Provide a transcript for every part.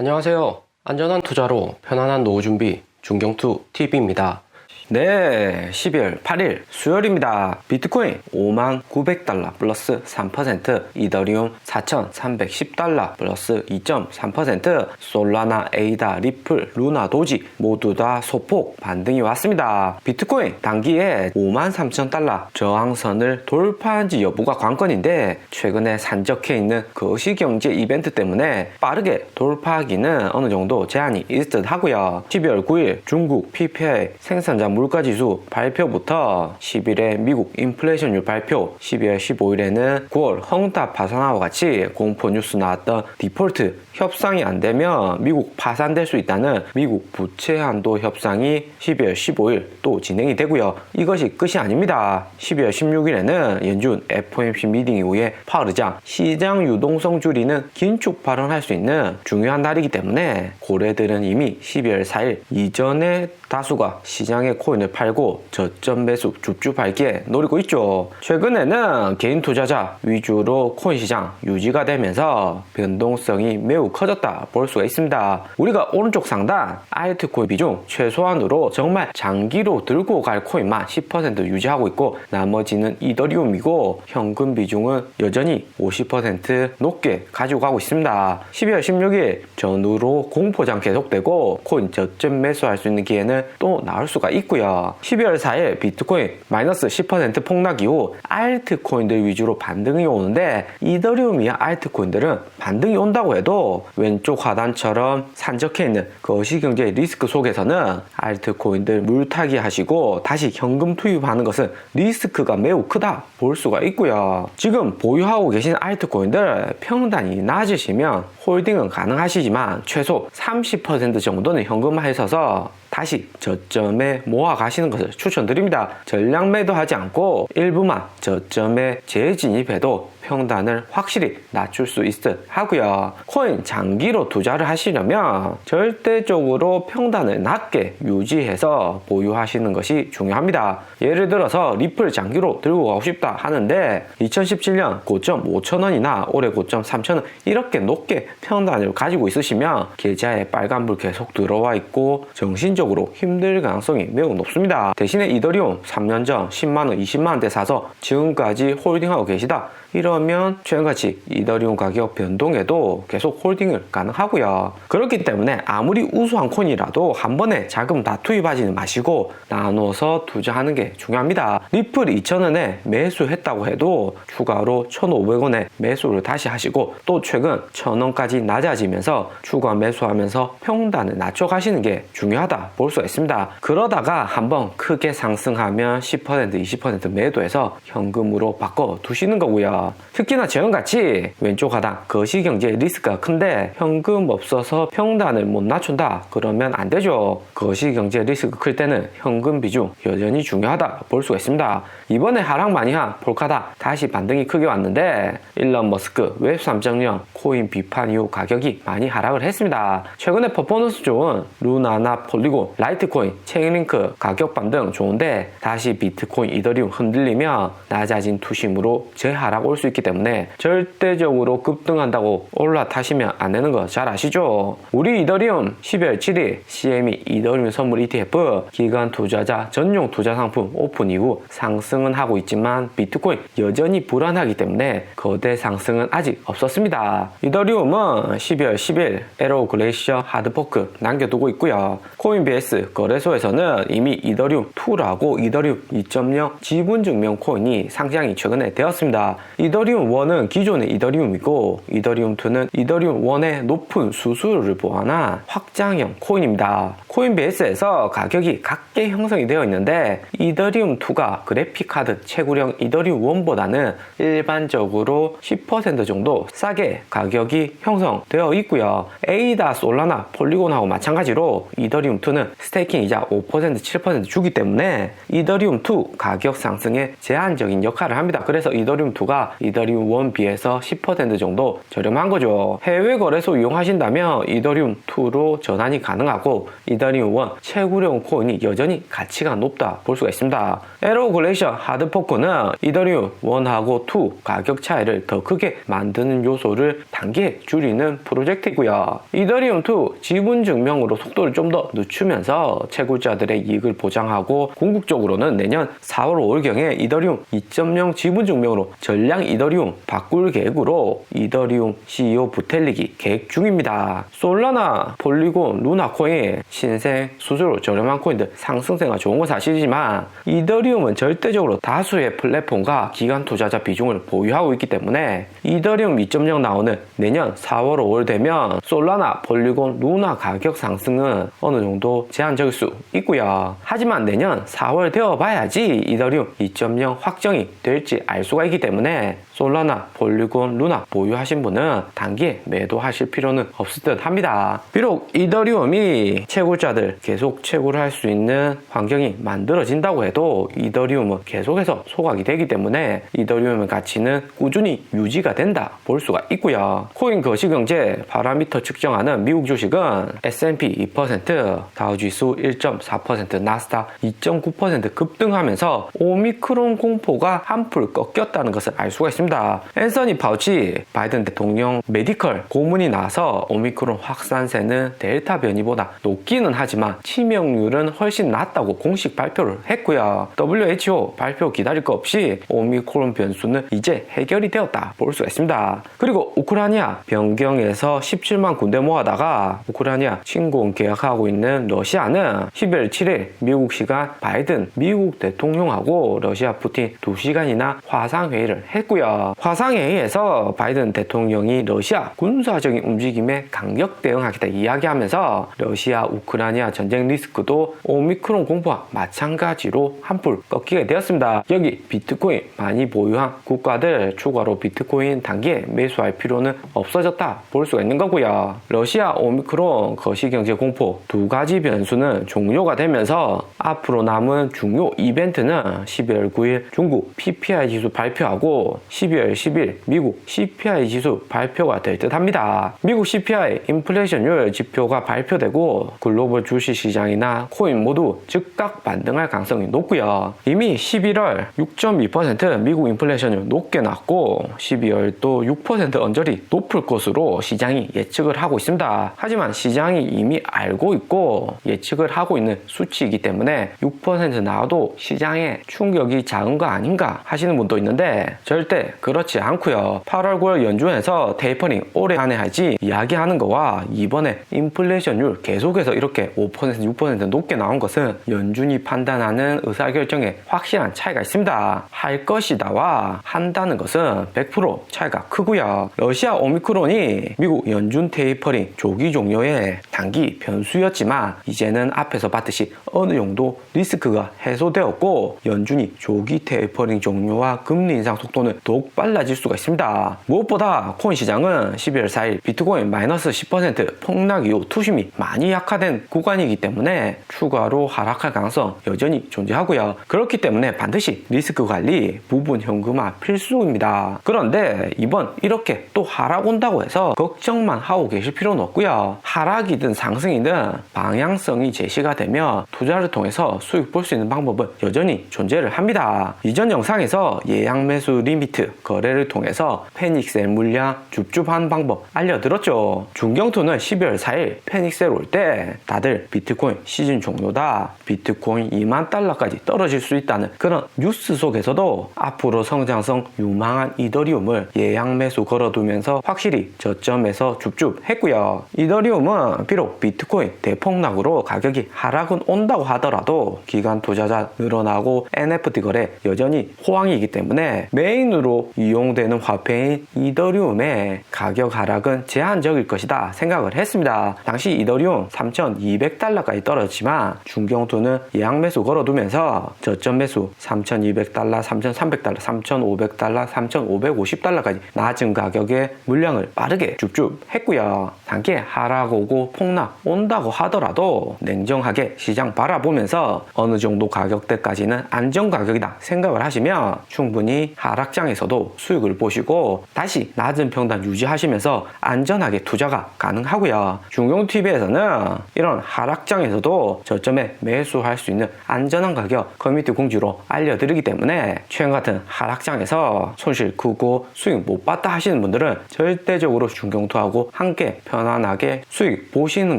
안녕하세요. 안전한 투자로 편안한 노후 준비 중경투 TV입니다. 네, 12월 8일 수요일입니다. 비트코인 59,900달러 플러스 3%, 이더리움 4,310달러 플러스 2.3%, 솔라나, 에이다, 리플, 루나, 도지 모두 다 소폭 반등이 왔습니다. 비트코인 단기에 53,000달러 저항선을 돌파한지 여부가 관건인데 최근에 산적해 있는 거시경제 이벤트 때문에 빠르게 돌파하기는 어느 정도 제한이 있을 듯 하고요. 12월 9일 중국 PPI 생산자 물가지수 발표부터 10일에 미국 인플레이션율 발표, 12월 15일에는 9월 헝다 파산화와 같이 공포 뉴스 나왔던 디폴트 협상이 안 되면 미국 파산될 수 있다는 미국 부채 한도 협상이 12월 15일 또 진행이 되고요. 이것이 끝이 아닙니다. 12월 16일에는 연준 FOMC 미팅 이후에 파월 의장 시장 유동성 줄이는 긴축 발언할 수 있는 중요한 날이기 때문에 고래들은 이미 12월 4일 이전에 다수가 시장에 코인을 팔고 저점 매수 줍줍 밟기에 노리고 있죠. 최근에는 개인 투자자 위주로 코인 시장 유지가 되면서 변동성이 매우 커졌다 볼 수가 있습니다. 우리가 오른쪽 상단 알트코인 비중 최소한으로 정말 장기로 들고 갈 코인만 10% 유지하고 있고 나머지는 이더리움이고 현금 비중은 여전히 50% 높게 가지고 가고 있습니다. 12월 16일 전후로 공포장 계속되고 코인 저점 매수할 수 있는 기회는 또 나올 수가 있고요. 12월 4일 비트코인 마이너스 10% 폭락 이후 알트코인들 위주로 반등이 오는데 이더리움이야 알트코인들은 반등이 온다고 해도 왼쪽 하단처럼 산적해 있는 거시경제 리스크 속에서는 알트코인들 물타기 하시고 다시 현금 투입하는 것은 리스크가 매우 크다 볼 수가 있고요. 지금 보유하고 계신 알트코인들 평단이 낮으시면 홀딩은 가능하시지만 최소 30% 정도는 현금화에 있어서 다시 저점에 모아 가시는 것을 추천드립니다. 전량 매도하지 않고 일부만 저점에 재진입해도 평단을 확실히 낮출 수 있을 하고요. 코인 장기로 투자를 하시려면 절대적으로 평단을 낮게 유지해서 보유하시는 것이 중요합니다. 예를 들어서 리플 장기로 들고 가고 싶다 하는데 2017년 고점 5,000원이나 올해 고점 3,000원 이렇게 높게 평단을 가지고 있으시면 계좌에 빨간불 계속 들어와 있고 정신적으로 힘들 가능성이 매우 높습니다. 대신에 이더리움 3년 전 10만원, 20만원대 사서 지금까지 홀딩하고 계시다. 이러면 최근같이 이더리움 가격 변동에도 계속 홀딩을 가능하고요. 그렇기 때문에 아무리 우수한 코인이라도 한 번에 자금 다 투입하지는 마시고 나눠서 투자하는 게 중요합니다. 리플 2,000원에 매수했다고 해도 추가로 1,500원에 매수를 다시 하시고 또 최근 1,000원까지 낮아지면서 추가 매수하면서 평단을 낮춰가시는 게 중요하다 볼 수가 있습니다. 그러다가 한번 크게 상승하면 10%, 20% 매도해서 현금으로 바꿔 두시는 거고요. 특히나 지금같이 왼쪽 하단 거시경제 리스크가 큰데 현금 없어서 평단을 못 낮춘다 그러면 안 되죠. 거시경제 리스크 클 때는 현금 비중 여전히 중요하다 볼 수가 있습니다. 이번에 하락 많이 한 폴카다 다시 반등이 크게 왔는데 일론 머스크 웹 3.0 코인 비판 이후 가격이 많이 하락을 했습니다. 최근에 퍼포먼스 좋은 루나나 폴리곤, 라이트코인, 체인링크 가격 반등 좋은데 다시 비트코인, 이더리움 흔들리면 낮아진 투심으로 재하락 올 수 있기 때문에 절대적으로 급등한다고 올라타시면 안 되는 거 잘 아시죠? 우리 이더리움 12월 7일 CME 이더리움 선물 ETF 기관 투자자 전용 투자 상품 오픈 이후 상승은 하고 있지만 비트코인 여전히 불안하기 때문에 거대 상승은 아직 없었습니다. 이더리움은 12월 10일 에로 글레이셔 하드포크 남겨두고 있고요. 코인베이스 거래소에서는 이미 이더리움 2라고 이더리움 2.0 지분 증명 코인이 상장이 최근에 되었습니다. 이더리움 1은 기존의 이더리움이고 이더리움 2는 이더리움 1의 높은 수수료를 보완한 확장형 코인입니다. 코인베이스에서 가격이 같게 형성이 되어 있는데 이더리움 2가 그래픽카드 채굴형 이더리움 1보다는 일반적으로 10% 정도 싸게 가격이 형성되어 있고요. 에이다, 솔라나, 폴리곤하고 마찬가지로 이더리움 2는 스테이킹 이자 5%, 7% 주기 때문에 이더리움 2 가격 상승에 제한적인 역할을 합니다. 그래서 이더리움 2가 자체가 이더리움 1 비해서 10% 정도 저렴한 거죠. 해외 거래소 이용하신다면 이더리움 2로 전환이 가능하고 이더리움 1 채굴형 코인이 여전히 가치가 높다 볼 수가 있습니다. 에로 글레이셔 하드포크는 이더리움 1하고 2 가격 차이를 더 크게 만드는 요소를 단계에 줄이는 프로젝트이고요. 이더리움 2 지분 증명으로 속도를 좀 더 늦추면서 채굴자들의 이익을 보장하고 궁극적으로는 내년 4월 5월경에 이더리움 2.0 지분 증명으로 전량 이더리움 바꿀 계획으로 이더리움 CEO 부텔릭이 계획 중입니다. 솔라나, 폴리곤, 루나 코인, 신생, 수수료 저렴한 코인들 상승세가 좋은 건 사실이지만 이더리움은 절대적으로 다수의 플랫폼과 기관 투자자 비중을 보유하고 있기 때문에 이더리움 2.0 나오는 내년 4월 5월 되면 솔라나, 폴리곤, 루나 가격 상승은 어느 정도 제한적일 수 있고요. 하지만 내년 4월 되어 봐야지 이더리움 2.0 확정이 될지 알 수가 있기 때문에 솔라나, 폴리곤, 루나 보유하신 분은 단기에 매도하실 필요는 없을 듯 합니다. 비록 이더리움이 채굴자들 계속 채굴할 수 있는 환경이 만들어진다고 해도 이더리움은 계속해서 소각이 되기 때문에 이더리움의 가치는 꾸준히 유지가 된다 볼 수가 있고요. 코인 거시경제 파라미터 측정하는 미국 주식은 S&P 2%, 다우지수 1.4%, 나스닥 2.9% 급등하면서 오미크론 공포가 한풀 꺾였다는 것을 알 수가 있습니다. 앤서니 파우치 바이든 대통령 메디컬 고문이 나서 오미크론 확산세는 델타 변이보다 높기는 하지만 치명률은 훨씬 낮다고 공식 발표를 했고요. WHO 발표 기다릴 거 없이 오미크론 변수는 이제 해결이 되었다 볼 수가 있습니다. 그리고 우크라이나 변경에서 17만 군대 모아다가 우크라이나 침공 계약하고 있는 러시아는 12월 7일 미국 시간 바이든 미국 대통령하고 러시아 푸틴 2시간이나 화상회의를 했고요. 화상회의에서 바이든 대통령이 러시아 군사적인 움직임에 강력 대응하겠다 이야기하면서 러시아 우크라이나 전쟁 리스크도 오미크론 공포와 마찬가지로 한풀 꺾이게 되었습니다. 여기 비트코인 많이 보유한 국가들 추가로 비트코인 단기에 매수할 필요는 없어졌다 볼 수가 있는 거고요. 러시아 오미크론 거시경제 공포 두 가지 변수는 종료가 되면서 앞으로 남은 중요 이벤트는 12월 9일 중국 PPI 지수 발표하고 12월 10일 미국 CPI 지수 발표가 될 듯 합니다. 미국 CPI 인플레이션율 지표가 발표되고 글로벌 주식시장이나 코인 모두 즉각 반등할 가능성이 높고요. 이미 11월 6.2% 미국 인플레이션율 높게 났고 12월도 6% 언저리 높을 것으로 시장이 예측을 하고 있습니다. 하지만 시장이 이미 알고 있고 예측을 하고 있는 수치이기 때문에 6% 나와도 시장에 충격이 작은 거 아닌가 하시는 분도 있는데 절대 그렇지 않고요. 8월 9월 연준에서 테이퍼링 올해 안에 하지 이야기하는 거와 이번에 인플레이션율 계속해서 이렇게 5% 6% 높게 나온 것은 연준이 판단하는 의사결정에 확실한 차이가 있습니다. 할 것이다와 한다는 것은 100% 차이가 크고요. 러시아 오미크론이 미국 연준 테이퍼링 조기 종료의 단기 변수였지만 이제는 앞에서 봤듯이 어느 정도 리스크가 해소되었고 연준이 조기 테이퍼링 종료와 금리 인상 속도는 더욱 빨라질 수가 있습니다. 무엇보다 코인 시장은 12월 4일 비트코인 마이너스 10% 폭락 이후 투심이 많이 약화된 구간이기 때문에 추가로 하락할 가능성 여전히 존재하고요. 그렇기 때문에 반드시 리스크 관리, 부분 현금화 필수입니다. 그런데 이번 이렇게 또 하락 온다고 해서 걱정만 하고 계실 필요는 없고요. 하락이든 상승이든 방향성이 제시가 되면 투자를 통해서 수익 볼 수 있는 방법은 여전히 존재를 합니다. 이전 영상에서 예약 매수 리미트 거래를 통해서 페닉셀 물량 줍줍하는 방법 알려드렸죠. 중경투는 12월 4일 페닉셀 올 때 다들 비트코인 시즌 종료다, 비트코인 2만 달러까지 떨어질 수 있다는 그런 뉴스 속에서도 앞으로 성장성 유망한 이더리움을 예약 매수 걸어두면서 확실히 저점에서 줍줍했고요. 이더리움은 비록 비트코인 대폭락으로 가격이 하락은 온다고 하더라도 기관 투자자 늘어나고 NFT 거래 여전히 호황이기 때문에 메인으로 이용되는 화폐인 이더리움의 가격 하락은 제한적일 것이다 생각을 했습니다. 당시 이더리움 3,200달러까지 떨어졌지만 중경투는 예약 매수 걸어두면서 저점 매수 3,200달러, 3,300달러, 3,500달러, 3,550달러까지 낮은 가격에 물량을 빠르게 줍줍 했고요. 단기에 하락 오고 폭락 온다고 하더라도 냉정하게 시장 바라보면서 어느 정도 가격대까지는 안정 가격이다 생각을 하시면 충분히 하락 하락장에서도 수익을 보시고 다시 낮은 평단 유지하시면서 안전하게 투자가 가능하고요. 중경TV에서는 이런 하락장에서도 저점에 매수할 수 있는 안전한 가격 커뮤니티 공지로 알려드리기 때문에 최근 같은 하락장에서 손실 크고 수익 못 봤다 하시는 분들은 절대적으로 중경투하고 함께 편안하게 수익 보시는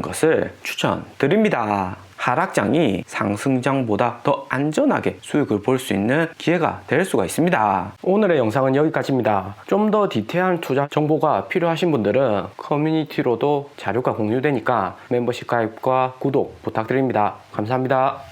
것을 추천드립니다. 하락장이 상승장보다 더 안전하게 수익을 볼 수 있는 기회가 될 수가 있습니다. 오늘의 영상은 여기까지입니다. 좀 더 디테일한 투자 정보가 필요하신 분들은 커뮤니티로도 자료가 공유되니까 멤버십 가입과 구독 부탁드립니다. 감사합니다.